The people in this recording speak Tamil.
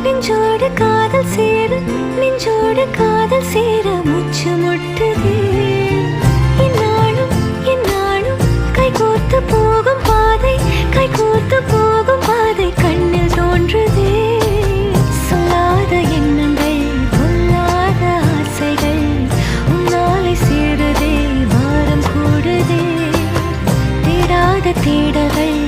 நெஞ்சோடு காதல் சேர நெஞ்சோடு காதல் சேர மூச்சு முட்டுதே இந்நாளும் இந்நாளும் கைகோர்த்து போகும் பாதை கைகோர்த்து போகும் பாதை கண்ணில் தோன்றுதே சொல்லாத எண்ணங்கள் கொல்லாத ஆசைகள் உன்னாலை சேருதே பாரம் கூடுதே தேடாத தேடல்கள்